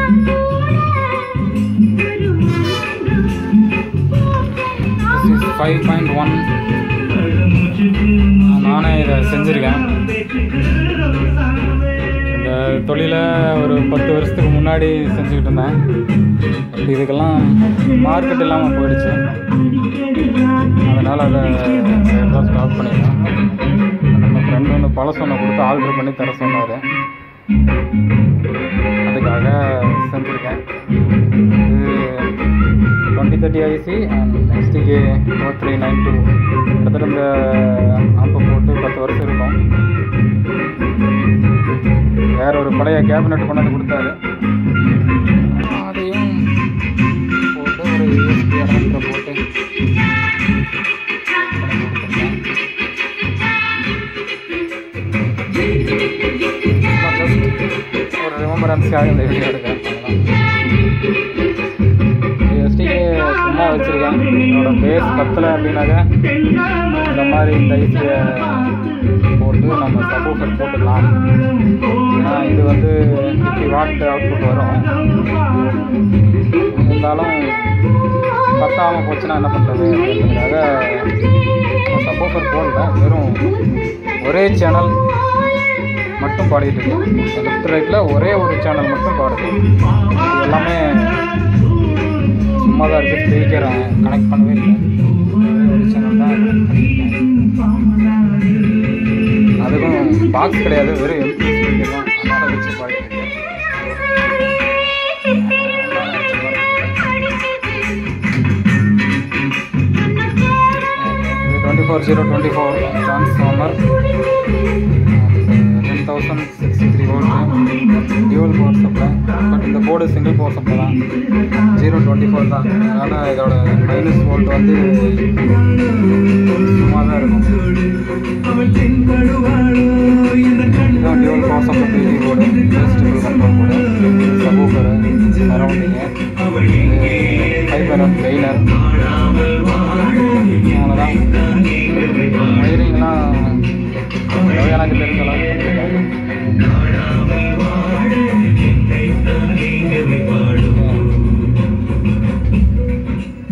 This is 5.1. நானே இதை செஞ்சுருக்கேன். இந்த தொழிலை ஒரு 10 வருஷத்துக்கு முன்னாடி செஞ்சுக்கிட்டு இருந்தேன். இதுக்கெல்லாம் மார்க்கெட் இல்லாமல் போயிடுச்சு. அதனால் அதை ஸ்டாப் பண்ணிடலாம். நம்ம ஃப்ரெண்டு ஒன்று பழசு ஒன்று கொடுத்து ஆல்ட்ரு பண்ணி தர சொன்னார். அதுக்காக செஞ்சுருக்கேன். இது 2030 IC அண்ட் STK 4392. கிட்டத்தட்ட இந்த ஆம்பை போட்டு 10 வருஷம் இருக்கும். வேற ஒரு பழைய கேபினெட் கொண்டாந்து கொடுத்தாரு. அதையும் போட்டு ஒரு USB அடாப்டர் போட்டு ஒரு ரிமெம்பரன்ஸுக்காக இந்த வீடியோ எடுக்கிறேன். STK சும்மா வச்சுருக்கேன். என்னோட பேஸ் பத்தலை அப்படின்னாக்கா இந்த மாதிரி இந்த ஐசியை போட்டு நம்ம சப்வூஃபர் போட்டுக்கலாம். ஏன்னா இது வந்து 50 வாட் அவுட்புட் வரும். இருந்தாலும் பத்தாமல் போச்சுன்னா என்ன பண்ணுறது அப்படிங்கிறதுக்காக சப்வூஃபர் போடல. வெறும் ஒரே சேனல் மட்டும் பாடிட்டு இருக்கேன். லெஃப்ட் ரைட்டில் ஒரே ஒரு சேனல் மட்டும் பாடுது. இது எல்லாமே சும்மா தான் இருக்குது. ஸ்பீக்கர் கனெக்ட் பண்ணவே இல்லை. ஒரு சேனல் தான் அதுக்கும் பாக்ஸ் கிடையாது. வெறும் எம்டி ஸ்பீக்கர் தான். அதனால் வச்சு பாடிட்டு இருக்கேன். 24024 transformer, 1063 volt, dual power supply. But இந்த போர்டு சிங்கிள் பவர் சப்ளை தான், 024 தான். அதனால் இதோட மைனஸ் வோல்ட் வந்து சும்மா தான் இருக்கும். இதுதான் dual power supply TV board, vegetable control board, subwoofer, surrounding, 5 trainer. அவ்வளோதான். வயரிங்லாம் எனக்கு தெரிஞ்சலாம்.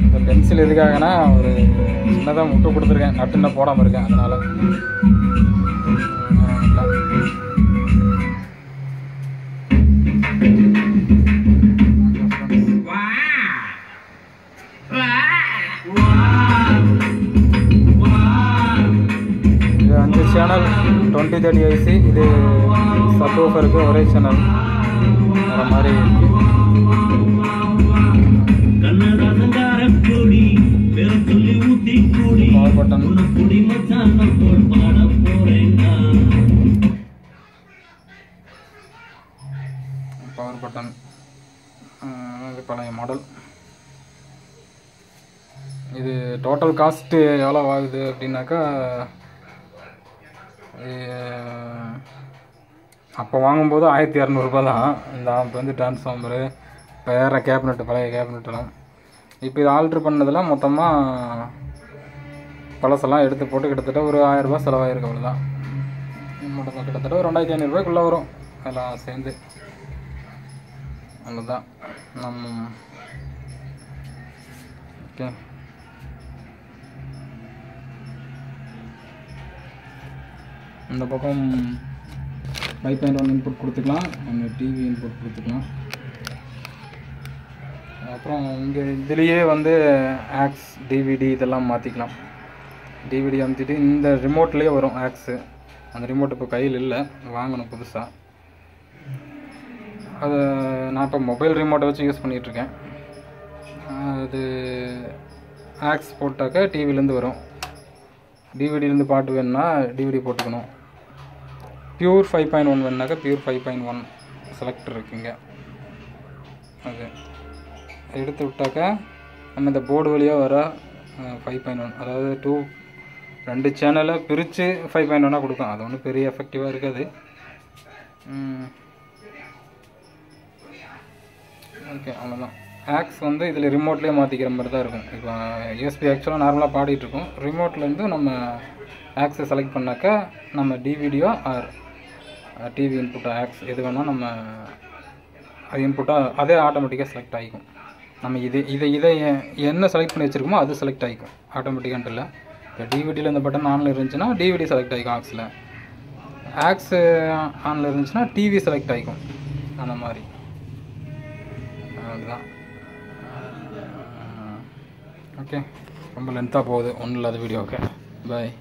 இந்த பென்சில் எதுக்காகனா ஒரு சின்னதாக முட்டு கொடுத்துருக்கேன். நட்டுன்னா போடாமல் இருக்கேன். அதனால் சேனல் 2030 IC. இது சப்வூஃபருக்கு ஒரே சேனல் வர மாதிரி இருக்கு. Power button, power button. இது பழைய மாடல். இது டோட்டல் காஸ்ட்டு எவ்வளோ ஆகுது அப்படின்னாக்கா, அப்போ வாங்கும்போது 1200 தான். இந்த ஆம்ப் வந்து டிரான்ஸ்ஃபார்மரு, வேறு கேபினெட்டு, பழைய கேபினெட்டெல்லாம். இப்போ இது ஆல்ட்ரு பண்ணதில் மொத்தமாக பழசெல்லாம் எடுத்து போட்டு கிட்டத்தட்ட ஒரு 1000 ரூபா செலவாயிருக்கு. அவ்வளோதான். மொத்தமாக கிட்டத்தட்ட ஒரு 2500 ரூபாய்க்குள்ளே வரும் எல்லாம் சேர்ந்து. அவ்வளோதான். ஓகே. இந்த பக்கம் 5.1 இன்புட் கொடுத்துக்கலாம், அங்கே டிவி இன்புட் கொடுத்துக்கலாம். அப்புறம் இங்கே இதுலேயே வந்து ஆக்ஸ், டிவிடி இதெல்லாம் மாற்றிக்கலாம். டிவிடி அமுத்திட்டு இந்த ரிமோட்லேயே வரும் ஆக்ஸு. அந்த ரிமோட் இப்போ கையில் இல்லை, வாங்கணும் புதுசாக. அது நான் இப்போ மொபைல் ரிமோட்டை வச்சு யூஸ் பண்ணிகிட்ருக்கேன். அது ஆக்ஸ் போட்டாக்கா டிவிலேருந்து வரும். டிவிடிலேருந்து பாட்டு வேணுன்னா டிவிடி போட்டுக்கணும். பியூர் 5.1 வேணுனாக்கா பியூர் 5.1 செலக்டர் இருக்குங்க. அது எடுத்து விட்டாக்கா நம்ம இந்த போர்டு வழியாக வர 5.1, அதாவது 2 சேனலை பிரித்து 5.1 கொடுக்கும். அது ஒன்றும் பெரிய எஃபெக்டிவாக இருக்காது. ஓகே, அவ்வளோதான். ஆக்ஸ் வந்து இதில் ரிமோட்லேயே மாற்றிக்கிற மாதிரி தான் இருக்கும். இப்போ யூஎஸ்பி ஆக்சுவலாக நார்மலாக பாடிட்டுருக்கோம். ரிமோட்லேருந்து நம்ம ஆக்ஸை செலக்ட் பண்ணாக்கா நம்ம டிவிடியோ ஆர் டிவி இன்புட் ஆக்ஸ் எது வேணால் நம்ம அது இன்புட்டாக அதே ஆட்டோமேட்டிக்காக செலக்ட் ஆகிக்கும். நம்ம இதை என்ன செலக்ட் பண்ணி வச்சுருக்கோமோ அது செலக்ட் ஆகிக்கும் ஆட்டோமேட்டிக்கான்ட்டு இல்லை. இப்போ டிவிடியில் இந்த பட்டன் ஆனில் இருந்துச்சுன்னா டிவிடி செலக்ட் ஆகிக்கும் ஆக்ஸில், ஆக்ஸ் ஆனில் இருந்துச்சுன்னா டிவி செலக்ட் ஆகிக்கும். அந்த மாதிரி அதுதான். ஓகே, ரொம்ப லென்த்தாக போகுது, ஒன்றும் இல்லாத வீடியோ. ஓகே, பாய்.